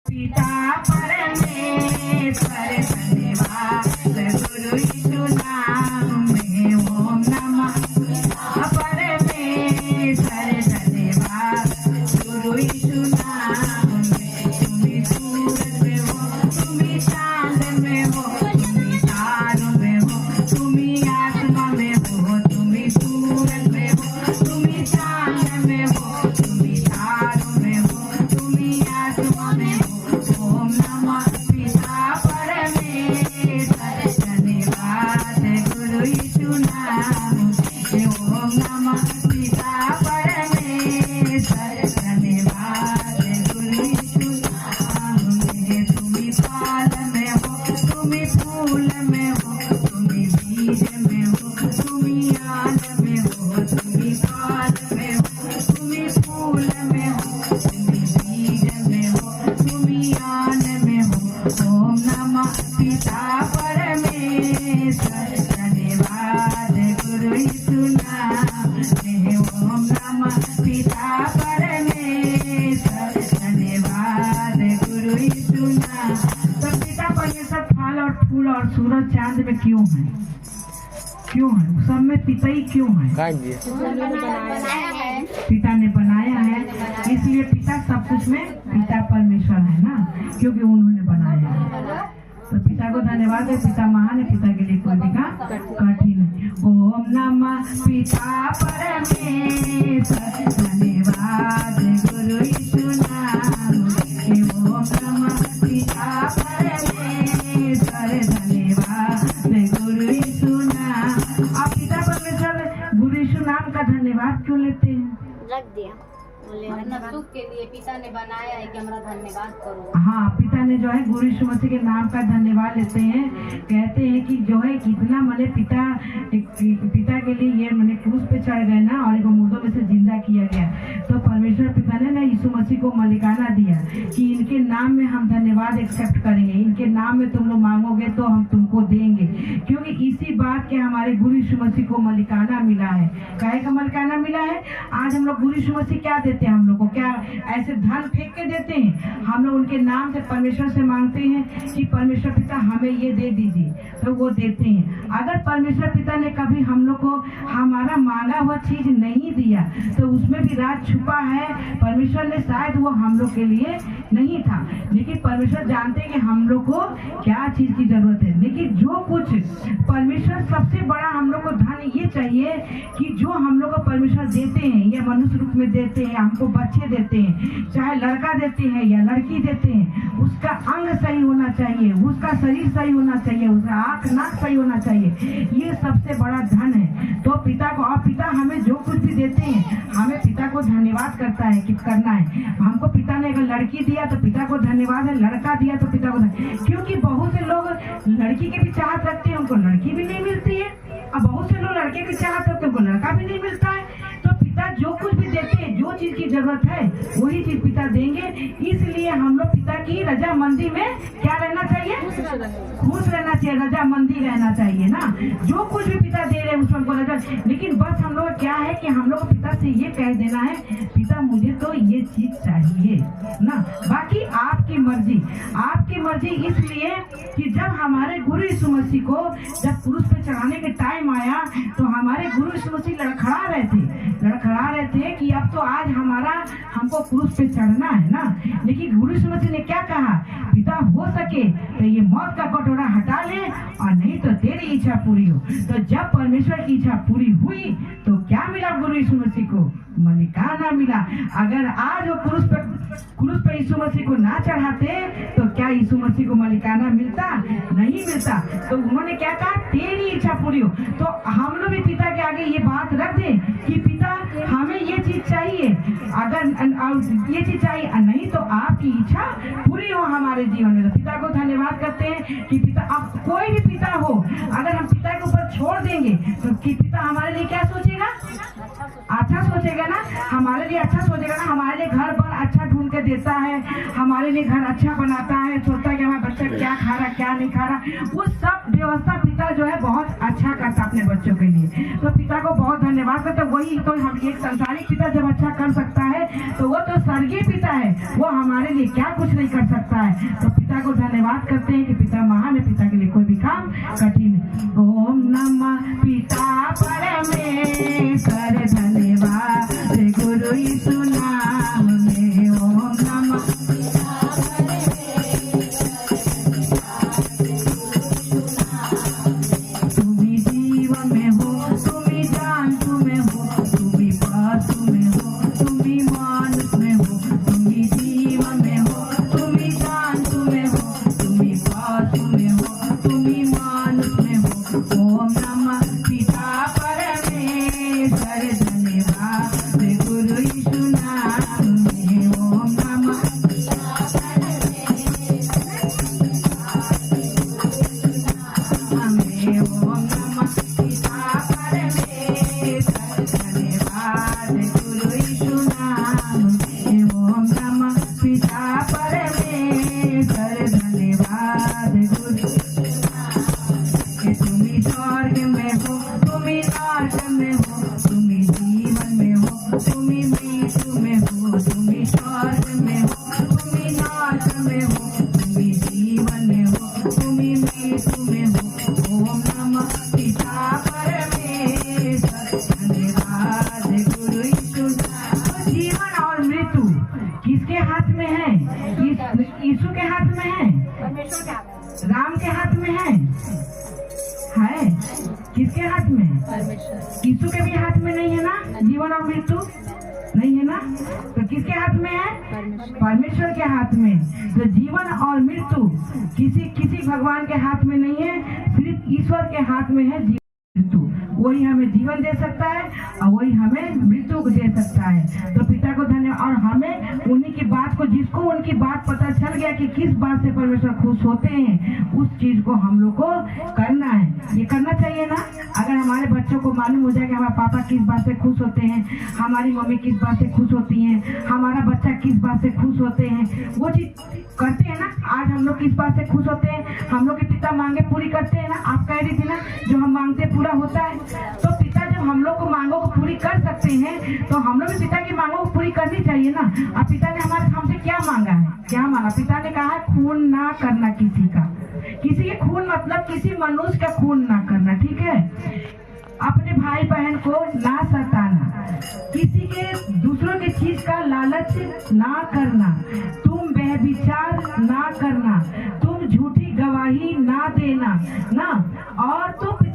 पिता परमेश्वर धन्यवाद गुरु यीशु नाम में ओम नमः परमेश्वर धन्यवाद गुरु यीशु नाम में तुम्ही सूरज में हो तुम्ही चांद में हो तुम्ही तारों में हो तुम्ही आत्मा में हो तुम्ही सूरज में हो तुम्ही चांद में हो तुम्ही तारों में हो तुम्ही आत्मा में हो ओम नमः पिता परमेश्वर धन्यवाद गुरु यीशु नाम में ओम नमः पिता परमेश्वर धन्यवाद गुरु यीशु नाम में तुम्ही फल में हो तुम्ही फूल में हो तुम्ही बीज में हो तुम्ही आन में हो तुम्ही फल में हो तुम्ही फूल में हो तुम्ही बीज में हो तुम्ही आन में हो ओम नमः पिता परमेश्वर धन्यवाद गुरु यीशु नाम में ओम नमः पिता परमेश्वर धन्यवाद गुरु यीशु नाम। तो पिता परमेश्वर फल और फूल और सूरज चांद में क्यों है? क्यों है? सब में पिता ही क्यों है? पिता ने बनाया है, इसलिए पिता सब कुछ में पिता परमेश्वर है ना, क्योंकि उन्होंने बनाया है। तो पिता को धन्यवाद है, पिता महान है, पिता के लिए कोई भी काम कठिन है। ओम नमः पिता परमेश्वर धन्यवाद गुरु यीशु नाम में ओम नमः पिता परमेश्वर धन्यवाद गुरु यीशु नाम। आप पिता परमेश्वर गुरु यीशु नाम का धन्यवाद क्यों लेते हैं? रख दिया अपना सुख के लिए पिता ने बनाया है कि हमारा धन्यवाद करो। हाँ, पिता ने जो है गुरु यीशु मसीह के नाम का धन्यवाद लेते हैं। कहते हैं कि जो है कितना मने पिता के लिए ये मने क्रूस पे चढ़ गए ना और इनको मुर्दों में से जिंदा किया गया। तो परमेश्वर पिता ने ना यीशु मसीह को मलिकाना दिया कि इनके नाम में हम धन्यवाद एक्सेप्ट करेंगे, इनके नाम में तुम लोग मांगोगे तो हम तुमको देंगे, क्योंकि इसी बात के हमारे गुरु यीशु मसीह को मलिकाना मिला है। काहे का मलिकाना मिला है? आज हम लोग गुरु यीशु मसीह क्या देते हैं? हम लोग को क्या ऐसे धन फेंक के देते हैं? हम लोग उनके नाम से परमेश्वर से मांगते हैं कि परमेश्वर पिता हमें ये दे दीजिए, तो वो देते हैं। अगर परमेश्वर पिता ने कभी हम लोग को हमारा मांगा हुआ चीज नहीं दिया तो उसमें भी राज छुपा है। परमेश्वर ने शायद वो हम लोग के लिए नहीं था, लेकिन परमेश्वर जानते हैं कि हम लोग को क्या चीज की जरूरत है। लेकिन जो कुछ परमेश्वर सबसे बड़ा हम लोग को धन ये चाहिए कि जो हम लोग को परमेश्वर देते हैं या मनुष्य रूप में देते हैं, हमको बच्चे देते हैं, चाहे लड़का देते हैं या लड़की देते हैं, उसका अंग सही होना चाहिए, उसका शरीर सही होना चाहिए, उसका आँख नाक सही होना चाहिए। ये सबसे बड़ा धन है। तो पिता को, और पिता हमें जो कुछ भी देते हैं हमें पिता को धन्यवाद करता है कि करना है। हमको पिता ने अगर लड़की दिया तो पिता को धन्यवाद है, लड़का दिया तो पिता को क्योंकि बहुत से लोग लड़की के भी चाहत रखते हैं, उनको लड़की भी नहीं मिलती है, और बहुत से लोग लड़के की चाहत रखते हैं, उनको लड़का भी नहीं मिलता है। तो पिता जो कुछ भी देते हैं, जो चीज की जरूरत है वही चीज पिता देंगे। इसलिए हम लोग पिता की रजामंदी में क्या रहना चाहिए? खुश रहना चाहिए, रजामंदी रहना चाहिए ना। जो कुछ भी पिता दे रहे हैं उसमें हमको रजा, लेकिन बस हम लोग क्या है कि हम लोग पिता से ये कह देना है, पिता मुझे तो ये चीज चाहिए ना, बाकी आपकी मर्जी। आपकी मर्जी इसलिए कि जब हमारे गुरु यीशु मसीह को जब क्रूस पे चढ़ाने के टाइम आया तो हमारे गुरु यीशु मसीह लड़खड़ा रहे थे कि अब तो आज हमको क्रूस पे चढ़ना है ना। लेकिन गुरु यीशु मसीह ने क्या कहा? पिता हो सके तो ये मौत का कटोरा हटा ले और नहीं तो तेरी इच्छा पूरी हो। तो जब परमेश्वर की इच्छा पूरी हुई तो क्या मिला गुरु यीशु मसीह को? मलिकाना मिला। अगर आज वो क्रूस पे यीशु मसीह को ना चढ़ाते तो क्या यीशु मसीह को मलिकाना मिलता? नहीं मिलता। तो उन्होंने क्या कहा? तेरी इच्छा पूरी हो। तो हम लोग भी पिता के आगे ये बात रख दें कि पिता हमें ये चीज चाहिए, अगर ये चीज चाहिए, नहीं तो आपकी इच्छा पूरी हो हमारे जीवन में। तो पिता को धन्यवाद करते हैं कि पिता, आप कोई भी पिता हो, अगर हम पिता के ऊपर छोड़ देंगे तो कि पिता हमारे लिए क्या सोचेगा? अच्छा सोचेगा ना, हमारे लिए अच्छा सोचेगा ना। हमारे लिए घर पर अच्छा ढूंढ के देता है, हमारे लिए घर अच्छा बनाता है, सोचता है कि हमारा बच्चा क्या खा रहा क्या नहीं खा रहा, वो सब व्यवस्था पिता जो है बहुत अच्छा करता अपने बच्चों के लिए। तो पिता को बहुत धन्यवाद करते। वही तो हम एक संसारिक पिता जब अच्छा कर सकता है तो वो तो स्वर्गीय पिता है, वो हमारे लिए क्या कुछ नहीं कर सकता है। तो पिता को धन्यवाद करते हैं कि पिता महान है, पिता के लिए कोई भी काम कठिन है। ओम नमः पिता परमेश्वर धन्यवाद गुरु यीशु नाम में। ओम नमः यीशु के हाथ में है, राम के हाथ में है किसके हाथ में है? यीशु के भी हाथ में नहीं है ना, जीवन और मृत्यु नहीं है ना, तो किसके हाथ में है? परमेश्वर के हाथ में। तो जीवन और मृत्यु किसी भगवान के हाथ में नहीं है, सिर्फ ईश्वर के हाथ में है। मृत्यु वही हमें जीवन दे सकता है और वही हमें मृत्यु को दे सकता है। तो पिता को धन्यवाद। और हमें उन्हीं की बात को, जिसको उनकी बात पता चल गया कि किस बात से परमेश्वर खुश होते हैं, उस चीज को हम लोग को करना है। ये करना चाहिए ना। अगर हमारे बच्चों को मालूम हो जाए कि हमारे पापा किस बात से खुश होते हैं, हमारी मम्मी किस बात से खुश होती है, हमारा बच्चा किस बात से खुश होते हैं, वो चीज करते हैं ना। आज हम लोग किस बात से खुश होते हैं, हम लोग के पिता मांगे पूरी करते हैं ना। आप कह रही थी ना, जो हम मांगते पूरा होता है। तो पिता जब हम लोग को मांगों को पूरी कर सकते हैं तो हम लोग भी पिता की मांगों को पूरी करनी चाहिए ना। अब पिता ने हमसे क्या मांगा है? क्या मांगा? पिता ने कहा है खून ना करना किसी का। किसी के खून मतलब किसी मनुष्य का खून ना करना, ठीक है। अपने भाई बहन को ना सताना, किसी के दूसरों की चीज का लालच ना करना, तुम व्यभिचार ना करना, तुम झूठी गवाही ना देना ना, और तुम